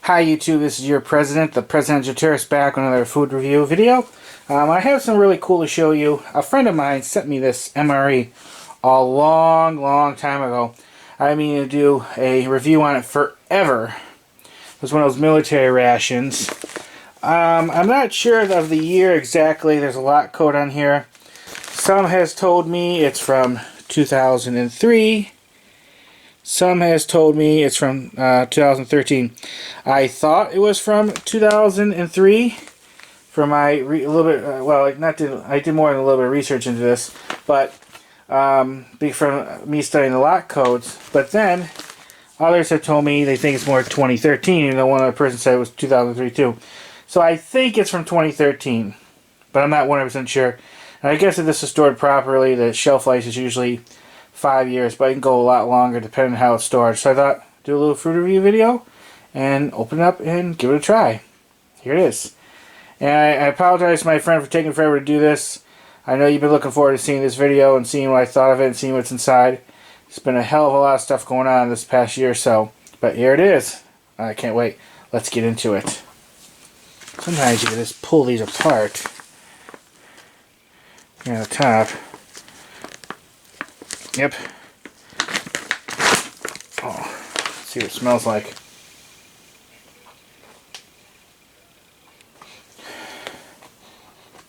Hi YouTube, this is your president, the Presidential Terrorist, back with another food review video. I have some really cool to show you. A friend of mine sent me this MRE a long time ago. I mean to do a review on it forever. It was one of those military rations. I'm not sure of the year exactly. There's a lot code on here. Some has told me it's from 2003. Some has told me it's from 2013. I thought it was from 2003. For my I did more than a little bit of research into this, but from me studying the lot codes. But then others have told me they think it's more 2013, even though one other person said it was 2003 too. So I think it's from 2013, but I'm not 100% sure. And I guess if this is stored properly, the shelf life is usually 5 years, but it can go a lot longer depending on how it's stored. So I thought, do a little food review video and open it up and give it a try. Here it is. And I apologize to my friend for taking forever to do this. I know you've been looking forward to seeing this video and seeing what I thought of it and seeing what's inside. There's been a hell of a lot of stuff going on this past year or so. But here it is. I can't wait. Let's get into it. Sometimes you can just pull these apart. Here on the top. Yep. Oh, let's see what it smells like.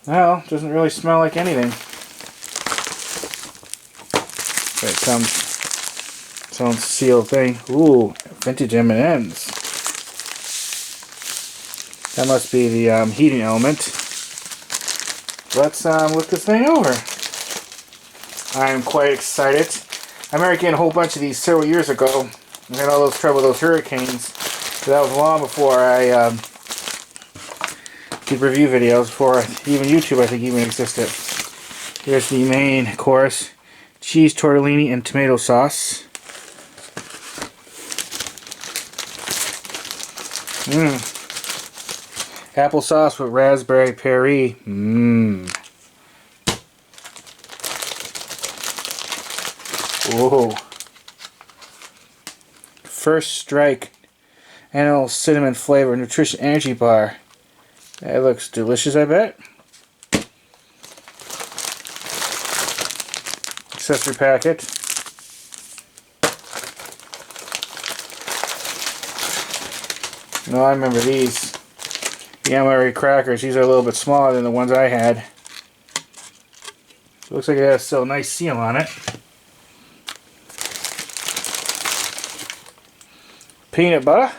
Well, it doesn't really smell like anything. But it comes its own sealed thing. Ooh, vintage M&Ms. That must be the heating element. Let's look this thing over. I'm quite excited. I remember getting a whole bunch of these several years ago. I had all those trouble with those hurricanes. So that was long before I did review videos, before even YouTube I think even existed. Here's the main course. Cheese, tortellini, and tomato sauce. Applesauce with raspberry peri. Whoa. First Strike Annual Cinnamon Flavor Nutrition Energy Bar. That looks delicious, I bet. Accessory packet. No, I remember these. The MRE crackers. These are a little bit smaller than the ones I had. Looks like it has still a nice seal on it. Peanut butter.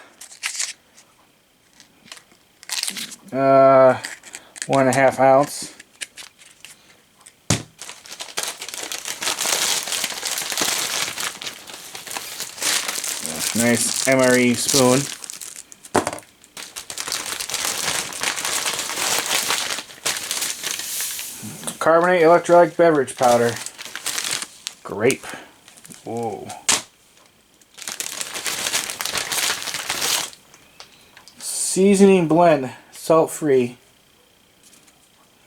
1.5 ounce. Nice MRE spoon. Carbonate electrolyte beverage powder. Grape. Whoa. Seasoning blend, salt-free.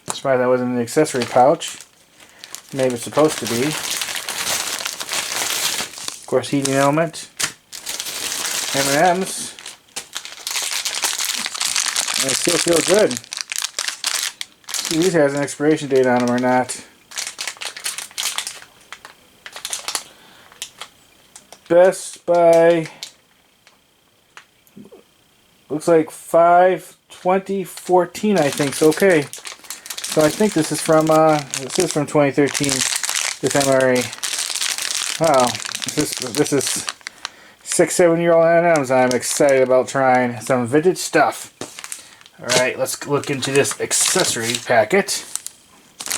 That's why that was in the accessory pouch. Maybe it's supposed to be. Of course, heating element. M&Ms. They still feel good. See, these has an expiration date on them or not. Best by, looks like 5/20/14, I think. So okay. So I think this is from 2013. This MRE. Wow, this is 6-7-year-old M&Ms. I'm excited about trying some vintage stuff. All right, let's look into this accessory packet,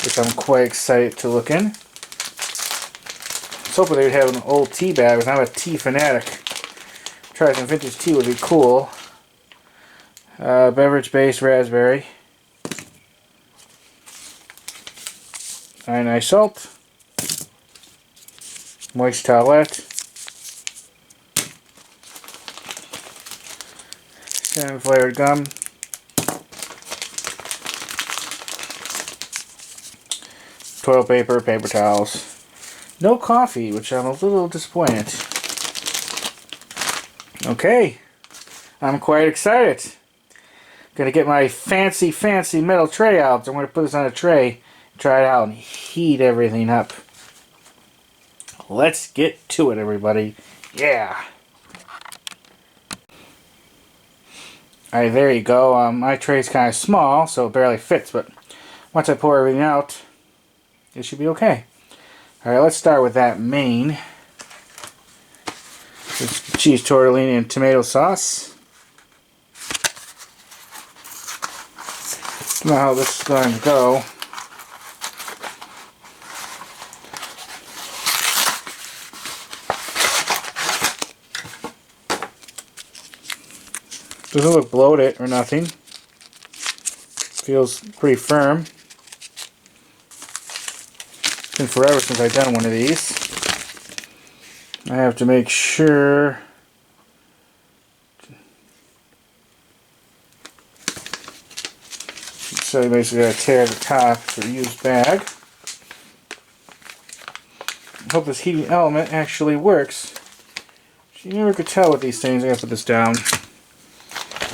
which I'm quite excited to look in. I was hoping they would have an old tea bag, because I'm a tea fanatic. Try some vintage tea would be cool. Beverage-based raspberry. Iodized salt. Moist towelette. Cinnamon flavored gum. Toilet paper, paper towels. No coffee, which I'm a little disappointed. Okay. I'm quite excited. Gonna get my fancy metal tray out. I'm gonna put this on a tray, try it out, and heat everything up. Let's get to it, everybody. Yeah. Alright, there you go. My tray's kind of small, so it barely fits, but once I pour everything out, it should be okay. Alright, let's start with that main. It's cheese tortellini and tomato sauce. Now how this is going to go. Doesn't look bloated or nothing. Feels pretty firm. It's been forever since I've done one of these. I have to make sure so you basically gotta tear the top for used bag. I hope this heating element actually works. You never could tell with these things. I gotta put this down.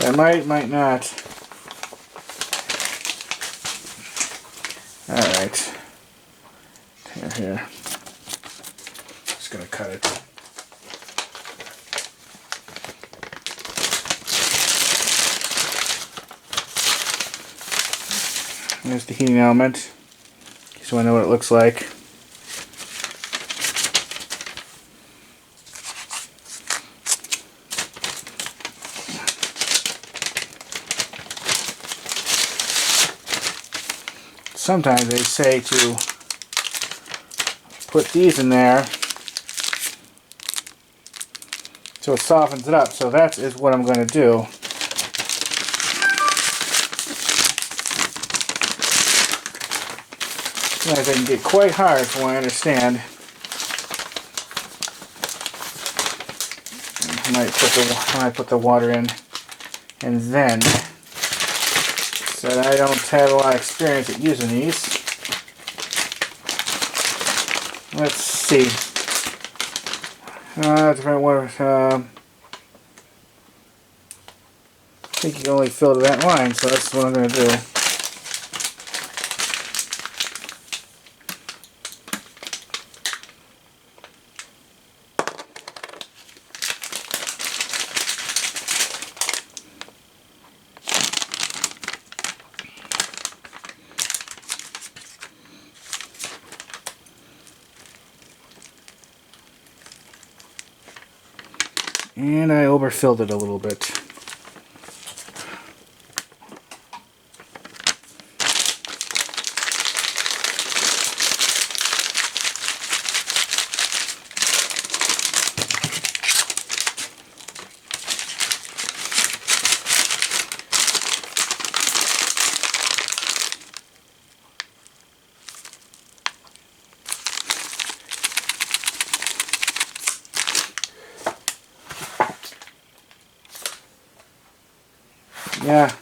I might not. Alright. Here. Just gonna cut it. There's the heating element, so I know what it looks like. Sometimes they say to put these in there so it softens it up, so that is what I'm going to do. Sometimes they can get quite hard from what I understand. I might put the water in, and then, so I don't have a lot of experience at using these. Let's see. Different water. I think you can only fill to that line, so that's what I'm going to do. And I overfilled it a little bit. Yeah,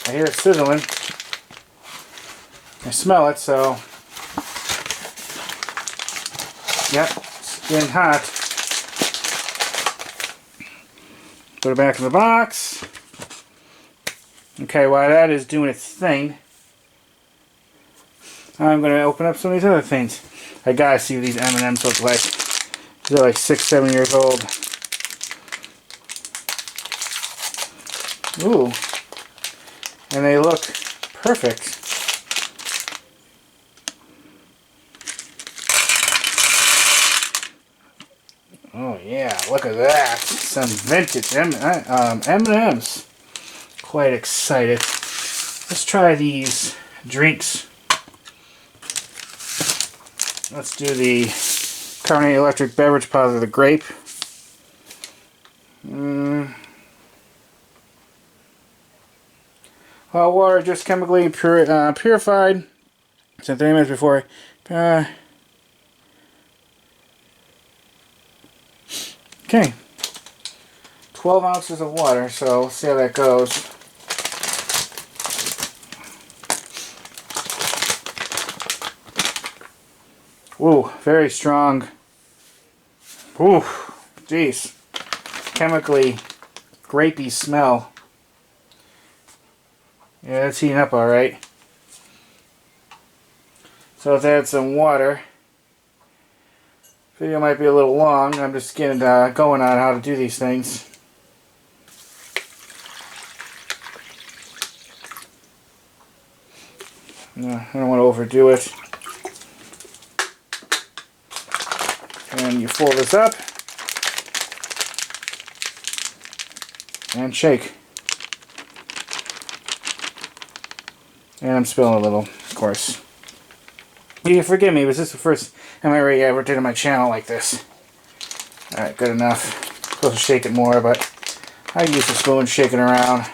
I hear it sizzling. I smell it, so yep, it's getting hot. Put it back in the box. Okay, while that is doing its thing, I'm going to open up some of these other things. I gotta see what these M&Ms look like. They're like 6-7 years old. Ooh, and they look perfect. Oh yeah, look at that. Some vintage M&Ms. Quite excited. Let's try these drinks. Let's do the carbonated electric beverage powder, the grape. Water just chemically purified. So 30 minutes before. Okay. 12 ounces of water, so let's see how that goes. Ooh, very strong. Ooh, jeez. chemically grapey smell. Yeah, it's heating up alright. So let's add some water. Video might be a little long. I'm just getting going on how to do these things. I don't want to overdo it. And you fold this up and shake. And I'm spilling a little, of course. You can forgive me, but this is the first MRE I ever did on my channel like this. Alright, good enough. Supposed to shake it more, but I use the spoon, shaking around.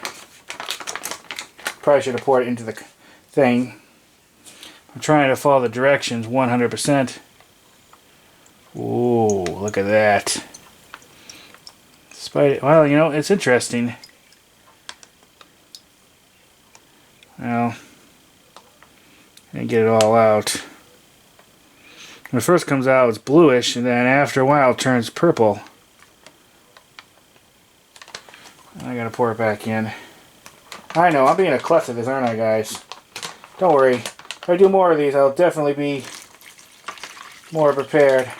Probably should have poured it into the thing. I'm trying to follow the directions 100%. Ooh, look at that. Well, you know, it's interesting. Well, and get it all out. When it first comes out, it's bluish, and then after a while, it turns purple. I gotta pour it back in. I know, I'm being a klutz at this, aren't I, guys? Don't worry. If I do more of these, I'll definitely be more prepared.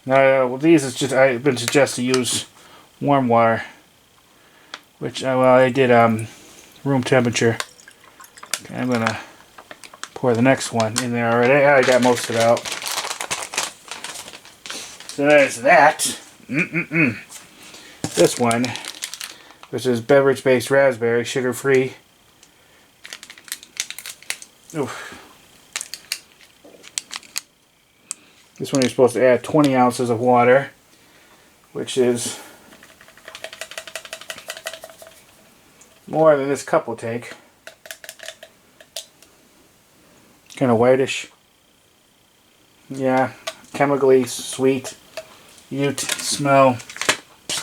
Now, well, these is just, I've been suggested to use warm water, which, well, I did room temperature. Okay, I'm gonna pour the next one in there already. I got most of it out. So there's that. This one, which is beverage-based raspberry, sugar-free. Oof. This one you're supposed to add 20 ounces of water, which is more than this cup will take. Kind of whitish. Yeah, chemically sweet. You smell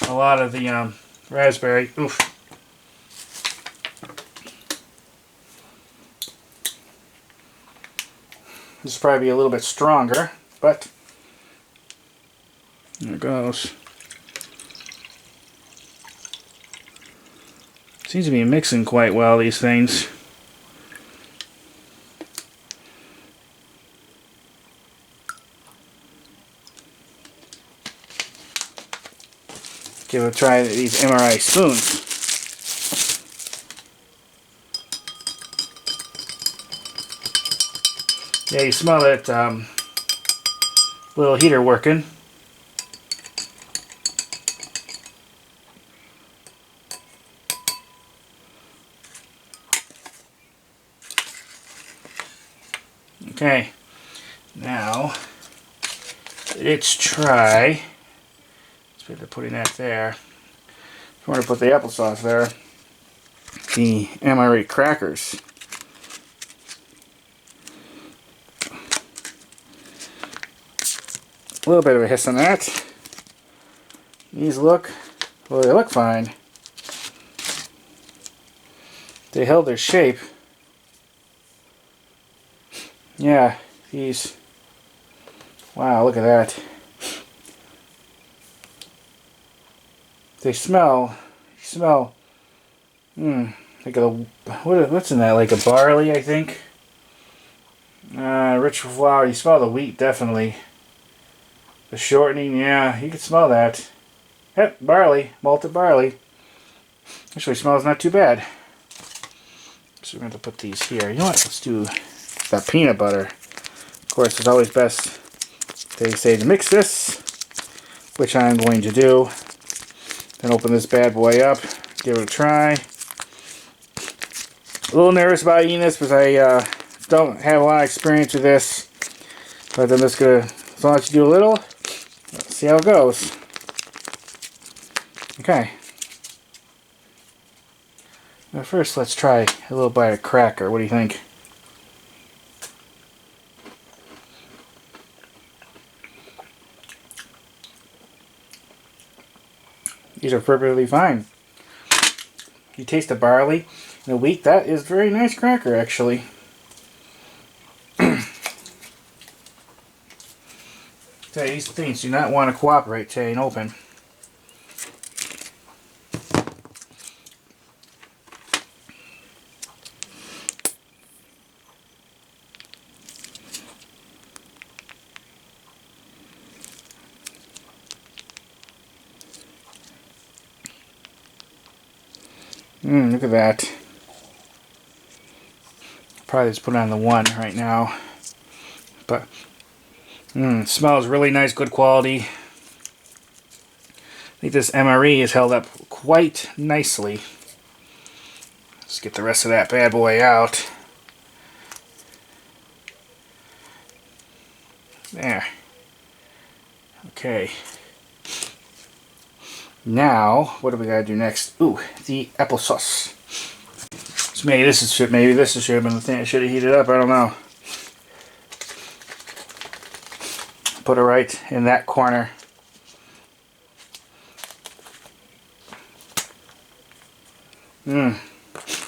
a lot of the raspberry. Oof. This will probably be a little bit stronger, but there it goes. Seems to be mixing quite well, these things. Give it a try with these MRE spoons. Yeah, you smell that little heater working. Okay, now let's try. Let's put putting that there. If you want to put the applesauce there, the MRE crackers. A little bit of a hiss on that. These look, well, they look fine. They held their shape. Yeah, these, wow, look at that. They smell, like a, what's in that, like a barley, I think? Rich flour, you smell the wheat, definitely. The shortening, yeah, you can smell that. Yep, barley, malted barley. Actually smells not too bad. So we're going to put these here. You know what, let's do that peanut butter. Of course, it's always best, they say, to mix this, which I'm going to do. Then open this bad boy up, give it a try. A little nervous about eating this because I don't have a lot of experience with this. But I'm just going to, as long as you do a little, let's see how it goes. Okay. Now first, let's try a little bite of cracker. What do you think? These are perfectly fine. You taste the barley and the wheat. That is very nice cracker, actually. Tell you, these things do not want to cooperate till they ain't open. Look at that. Probably just put it on the 1 right now. But, smells really nice, good quality. I think this MRE is held up quite nicely. Let's get the rest of that bad boy out. There. Okay. Now, what do we gotta do next? Ooh, the applesauce. So maybe this should have been the thing I should have heated up. I don't know. Put it right in that corner.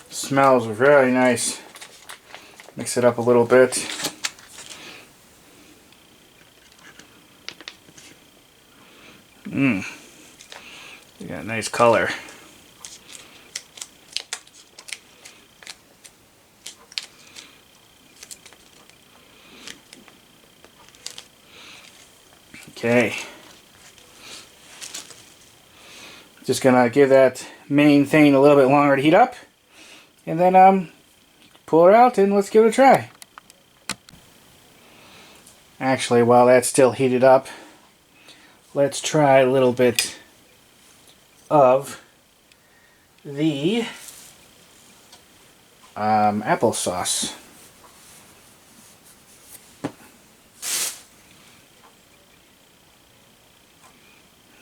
Smells really nice. Mix it up a little bit. You got a nice color. Okay. Just gonna give that main thing a little bit longer to heat up, and then pull it out and let's give it a try. Actually, while that's still heated up, let's try a little bit of the applesauce.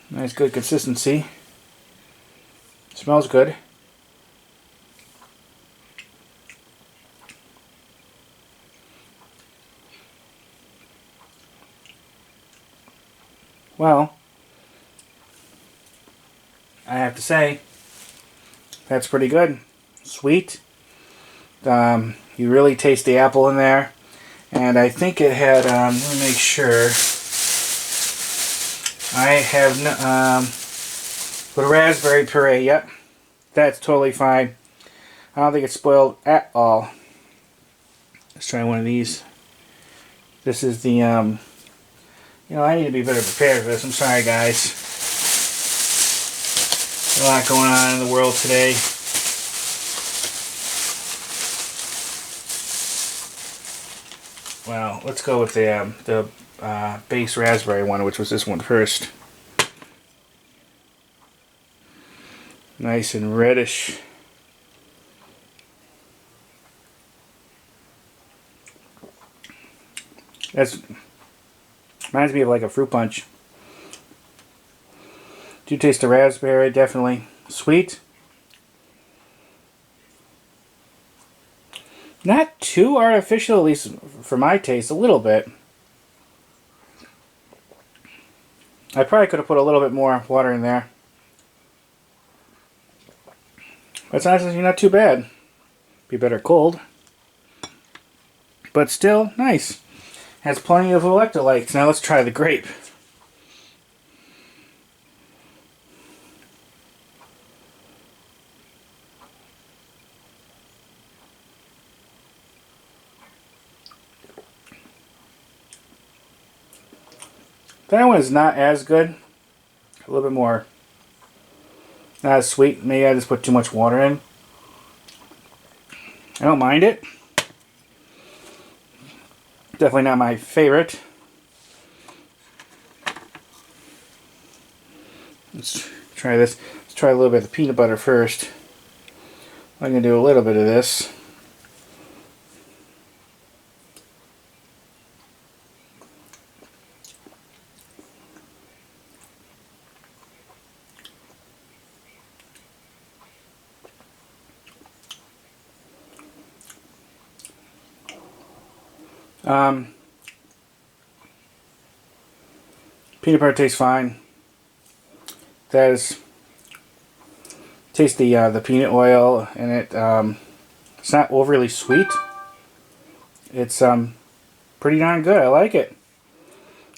Nice, good consistency. Smells good. Well, I have to say, that's pretty good. Sweet. You really taste the apple in there. And I think it had, let me make sure. I have with raspberry puree, yep. That's totally fine. I don't think it's spoiled at all. Let's try one of these. This is the, I need to be better prepared for this. I'm sorry, guys. A lot going on in the world today. Well, let's go with the base raspberry one, which was this one first. Nice and reddish. That's reminds me of like a fruit punch. Do taste the raspberry, definitely sweet. Not too artificial, at least for my taste, a little bit. I probably could have put a little bit more water in there. But it's honestly not too bad. Be better cold. But still, nice. Has plenty of electrolytes. Now let's try the grape. That one is not as good. A little bit more. Not as sweet. Maybe I just put too much water in. I don't mind it. Definitely not my favorite. Let's try this. Let's try a little bit of the peanut butter first. I'm going to do a little bit of this. Peanut butter tastes fine. Taste the peanut oil in it. It's not overly sweet. It's pretty darn good. I like it.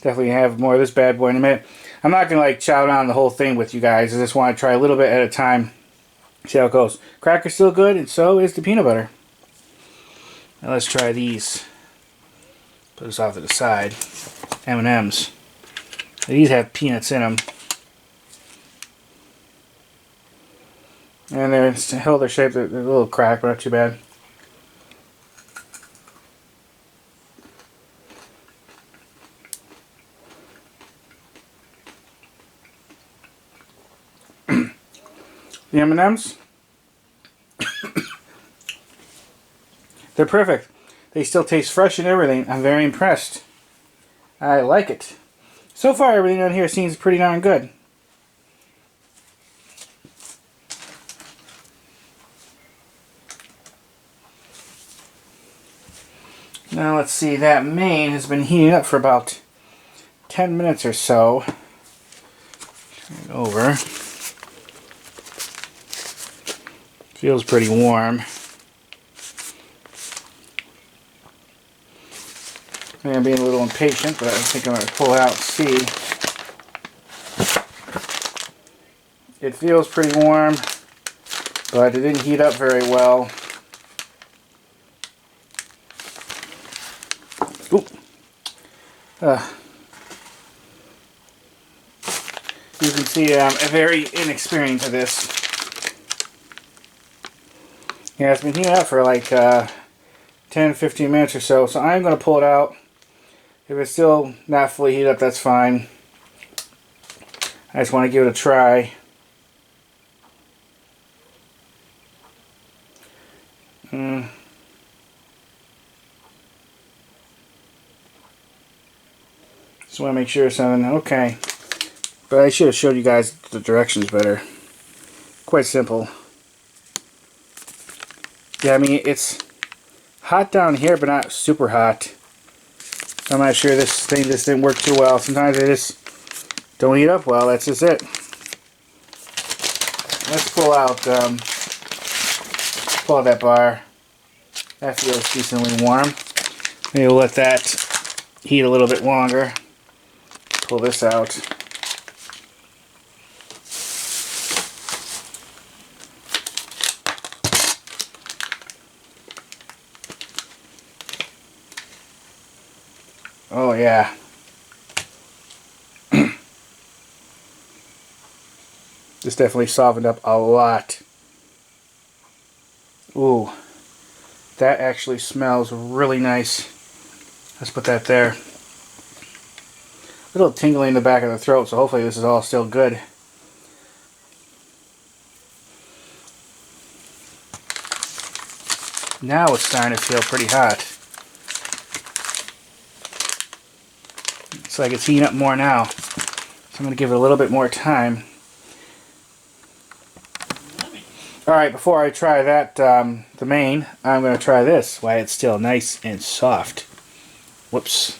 Definitely have more of this bad boy in a minute. I'm not going to like chow down the whole thing with you guys. I just want to try a little bit at a time. See how it goes. Cracker's still good, and so is the peanut butter. Now let's try these. Put this off to the side. M&M's. These have peanuts in them. And they're held their shape. They're a little cracked, but not too bad. The M&M's, they're perfect. They still taste fresh and everything. I'm very impressed. I like it. So far, everything on here seems pretty darn good. Now let's see, that main has been heating up for about 10 minutes or so. Turn it over. Feels pretty warm. I'm being a little impatient, but I think I'm going to pull it out and see. It feels pretty warm, but it didn't heat up very well. Ooh. You can see I'm very inexperienced at this. Yeah, it's been heating up for like 10-15 minutes or so, so I'm going to pull it out. If it's still not fully heated up, that's fine. I just want to give it a try. Just want to make sure it's something okay. But I should have showed you guys the directions better. Quite simple. Yeah, I mean, it's hot down here, but not super hot. I'm not sure this thing just didn't work too well. Sometimes they just don't heat up well. That's just it. Let's pull out that bar. That feels decently warm. Maybe we'll let that heat a little bit longer. Pull this out. Oh yeah. This definitely softened up a lot. Ooh. That actually smells really nice. Let's put that there. A little tingling in the back of the throat, so hopefully this is all still good. Now it's starting to feel pretty hot. It's like it's heating up more now. So I'm going to give it a little bit more time. Alright, before I try that, the main, I'm going to try this while it's still nice and soft. Whoops.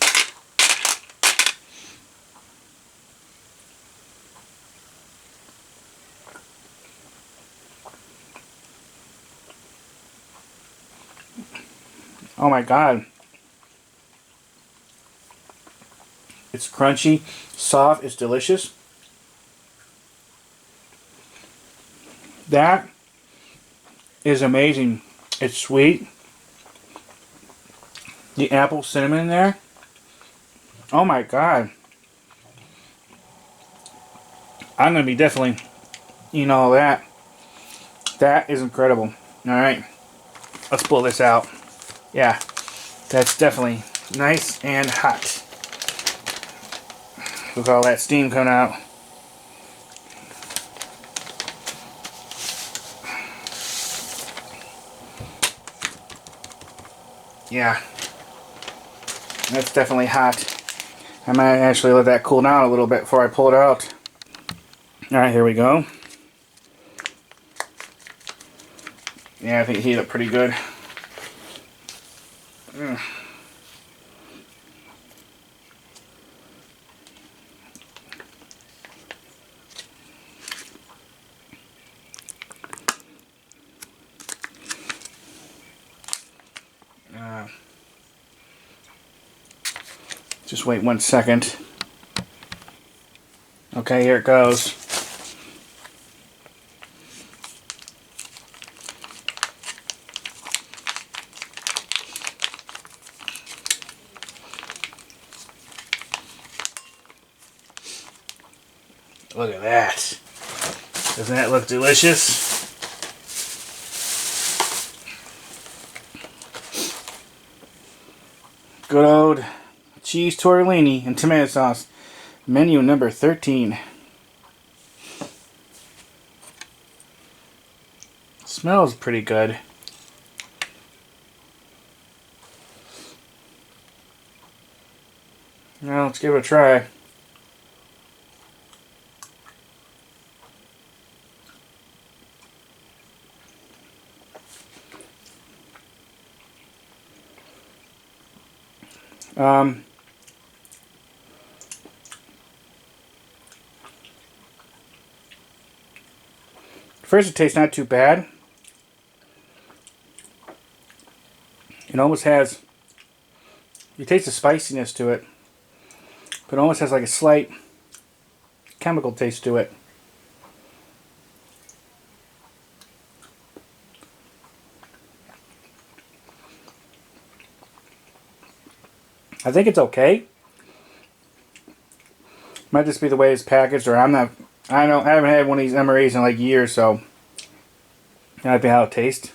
Oh my god. It's crunchy, soft, it's delicious. That is amazing. It's sweet. The apple cinnamon in there. Oh my god. I'm going to be definitely eating all that. That is incredible. Alright. Let's pull this out. Yeah. That's definitely nice and hot. With all that steam coming out. Yeah. That's definitely hot. I might actually let that cool down a little bit before I pull it out. Alright, here we go. Yeah, I think it heated up pretty good. Just wait 1 second. Okay, here it goes. Look at that. Doesn't that look delicious? Good old cheese tortellini and tomato sauce. Menu number 13. Smells pretty good. Now let's give it a try. First, it tastes not too bad. It almost has, you taste the spiciness to it, but it almost has like a slight chemical taste to it. I think it's okay. Might just be the way it's packaged, or I haven't had one of these MREs in like years, so that might be how it tastes.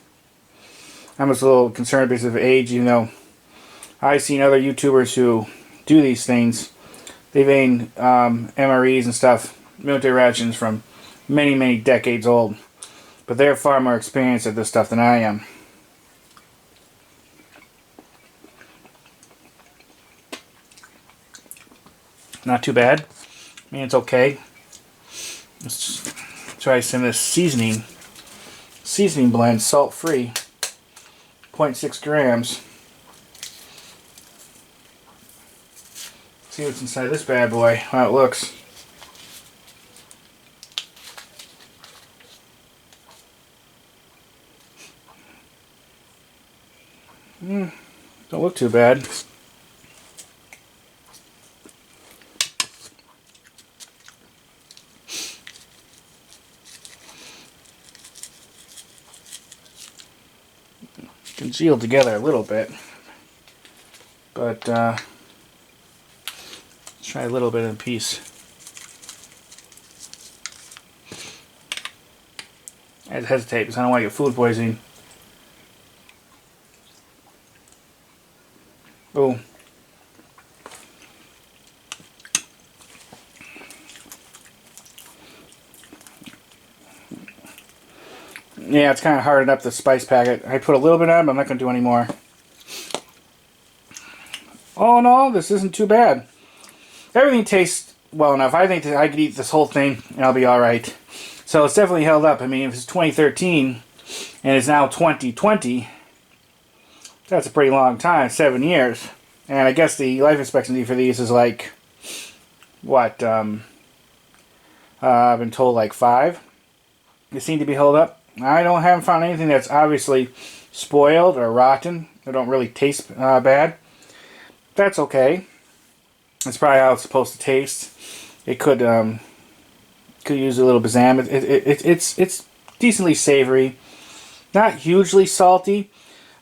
I'm just a little concerned because of age, you know. I've seen other YouTubers who do these things. They've eaten MREs and stuff, military rations from many, many decades old. But they're far more experienced at this stuff than I am. Not too bad. I mean, it's okay. Let's try some of this seasoning blend, salt free, 0.6 grams. See what's inside this bad boy, how it looks. Don't look too bad. Congealed together a little bit, but let's try a little bit in a piece. I just hesitate because I don't want to get food poisoning. Oh. Yeah, it's kind of hardened up the spice packet. I put a little bit on, but I'm not going to do any more. All in all, this isn't too bad. Everything tastes well enough. I think that I could eat this whole thing and I'll be alright. So it's definitely held up. I mean, if it's 2013 and it's now 2020, that's a pretty long time, 7 years. And I guess the life expectancy for these is like, what, I've been told like 5. They seem to be held up. Haven't found anything that's obviously spoiled or rotten. They don't really taste bad. That's okay. That's probably how it's supposed to taste. It could use a little balsam. It's decently savory, not hugely salty.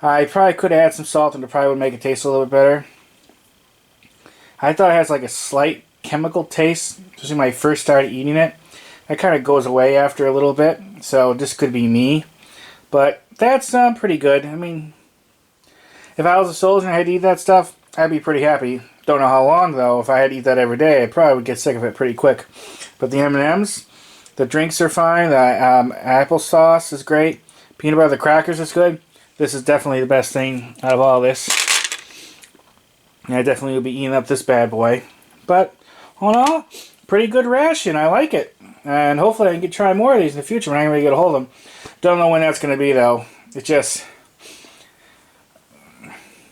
I probably could add some salt, and it probably would make it taste a little bit better. I thought it has like a slight chemical taste, especially when I first started eating it. That kind of goes away after a little bit, so this could be me. But that's pretty good. I mean, if I was a soldier and I had to eat that stuff, I'd be pretty happy. Don't know how long, though. If I had to eat that every day, I probably would get sick of it pretty quick. But the M&Ms, the drinks are fine. The applesauce is great. Peanut butter, the crackers is good. This is definitely the best thing out of all this. And I definitely will be eating up this bad boy. But, all in all, pretty good ration. I like it. And hopefully I can try more of these in the future when I'm going to get a hold of them. Don't know when that's going to be, though. It's just,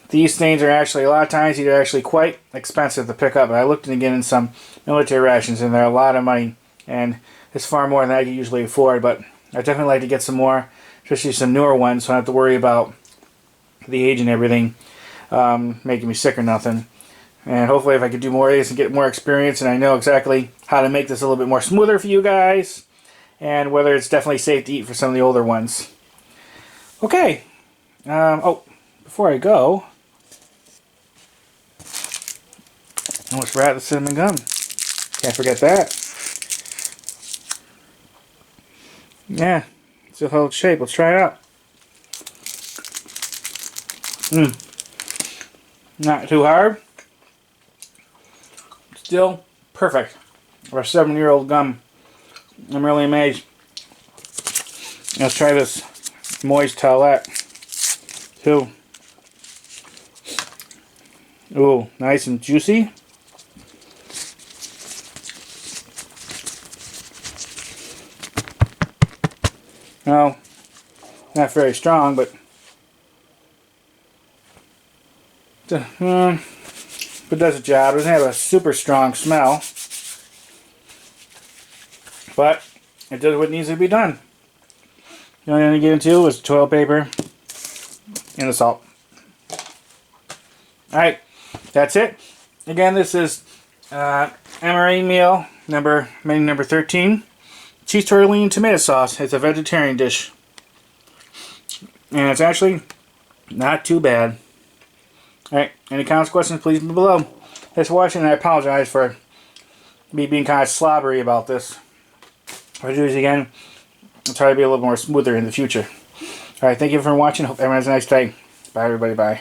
these things are actually, a lot of times, they're actually quite expensive to pick up. I looked again in some military rations, and they're a lot of money. And it's far more than I can usually afford. But I definitely like to get some more, especially some newer ones, so I don't have to worry about the age and everything making me sick or nothing. And hopefully if I could do more of these and get more experience and I know exactly how to make this a little bit more smoother for you guys, and whether it's definitely safe to eat for some of the older ones. Okay. Oh, before I go, I almost forgot the cinnamon gum. Can't forget that. Yeah, still holds shape. Let's try it out. Not too hard. Still perfect for a 7-year-old gum. I'm really amazed. Let's try this moist towelette too. Ooh, nice and juicy. No, not very strong, but it does a job. It doesn't have a super strong smell, but it does what needs to be done. The only thing to get into is toilet paper and the salt. Alright, that's it. Again, this is MRE meal menu number 13. Cheese tortellini and tomato sauce. It's a vegetarian dish. And it's actually not too bad. Alright, any comments, questions, please leave below. Thanks for watching, and I apologize for me being kind of slobbery about this. If I do this again, I'll try to be a little more smoother in the future. Alright, thank you for watching. Hope everyone has a nice day. Bye everybody, bye.